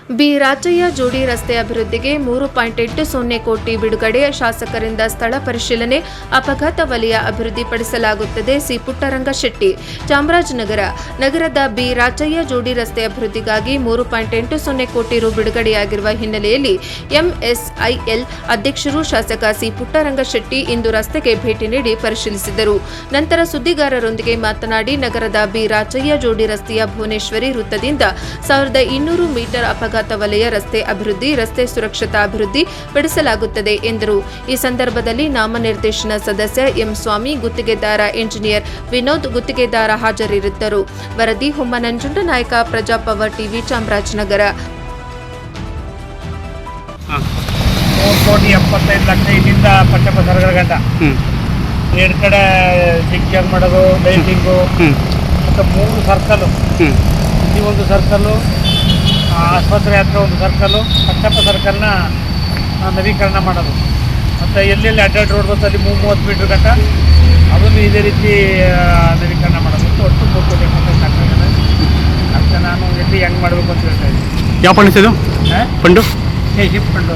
B Rachaiah ಜೋಡಿ ರಸ್ತೆ ಅಭಿವೃದ್ಧಿಗೆ 3.80 ಕೋಟಿ ಬಿಡುಗಡೆ, ಶಾಸಕರಿಂದ ಸ್ಥಳ ಪರಿಶೀಲನೆ, ಅಪಘಾತ ವಲಯ ಅಭಿವೃದ್ಧಿಪಡಿಸಲಾಗುತ್ತದೆ. ಸಿ ಪುಟ್ಟರಂಗಶೆಟ್ಟಿ. ಚಾಮರಾಜನಗರ ನಗರದ ಬಿ ರಾಚಯ್ಯ ಜೋಡಿ ರಸ್ತೆ ಅಭಿವೃದ್ಧಿಗಾಗಿ 3.80 ಕೋಟಿ ರು ಬಿಡುಗಡೆಯಾಗಿರುವ ಹಿನ್ನೆಲೆಯಲ್ಲಿ ಎಂಎಸ್ಐಎಲ್ ಅಧ್ಯಕ್ಷರು ಶಾಸಕ ಸಿ ಪುಟ್ಟರಂಗಶೆಟ್ಟಿ ಇಂದು ರಸ್ತೆಗೆ ಭೇಟಿ ನೀಡಿ ಪರಿಶೀಲಿಸಿದರು. ನಂತರ ಸುದ್ದಿಗಾರರೊಂದಿಗೆ ಮಾತನಾಡಿ, ನಗರದ ಬಿ ರಾಚಯ್ಯ ಜೋಡಿ ರಸ್ತೆಯ ಭುವನೇಶ್ವರಿ ವೃತ್ತದಿಂದ 1200 ಮೀಟರ್ ಅಪಘಾತ ವಲಯ ರಸ್ತೆ ಅಭಿವೃದ್ಧಿ, ರಸ್ತೆ ಸುರಕ್ಷತಾ ಅಭಿವೃದ್ಧಿ ಪಡಿಸಲಾಗುತ್ತದೆ ಎಂದರು. ಈ ಸಂದರ್ಭದಲ್ಲಿ ನಾಮನಿರ್ದೇಶನ ಸದಸ್ಯ ಎಂ ಸ್ವಾಮಿ, ಗುತ್ತಿಗೆದಾರ ಇಂಜಿನಿಯರ್ ವಿನೋದ್, ಗುತ್ತಿಗೆದಾರ ಹಾಜರಿದ್ದರು. ವರದಿ ಹೊಮ್ಮ ನಂಜುಂಡನಾಯಕ, ಪ್ರಜಾಪವರ್ ಟಿವಿ, ಚಾಮರಾಜನಗರ. 3,75,00,000 ಇಲ್ಲಿಂದ ಪಟ್ಟಪ್ಪ ಸರ್ಗರ ಗಂಟ 2 ಕಡೆ ಜಿಗ್ಜಾಗ್ ಮಾಡೋದು, ಲೈಟಿಂಗು ಮತ್ತು 3 ಸರ್ಕಲ್ಲು, ಇಲ್ಲಿ ಒಂದು ಸರ್ಕಲ್ಲು, ಆಸ್ಪತ್ರೆ ಹತ್ರ ಒಂದು ಸರ್ಕಲ್ಲು, ಪಟ್ಟಪ್ಪ ಸರ್ಕಲ್ನ ನವೀಕರಣ ಮಾಡೋದು ಮತ್ತು ಎಲ್ಲೆಲ್ಲಿ ಅಡ್ಡಾಡ್ ರೋಡ್ ಬರ್ತದೆ ಅಲ್ಲಿ 30 ಮೀಟ್ರ್ ಗಂಟ ಅದನ್ನು ಇದೇ ರೀತಿ ನವೀಕರಣ ಮಾಡೋದು. ಒಟ್ಟು 3 ಕೋಟಿ ಆಗ್ತದೆ. ಅದಕ್ಕೆ ನಾನು ಎಲ್ಲಿ ಹೆಂಗೆ ಮಾಡಬೇಕು ಅಂತ ಹೇಳ್ತಾ ಇದ್ದೀನಿ. ಯಾವ ಫಂಡ್ ಇದು? Fund shift fund.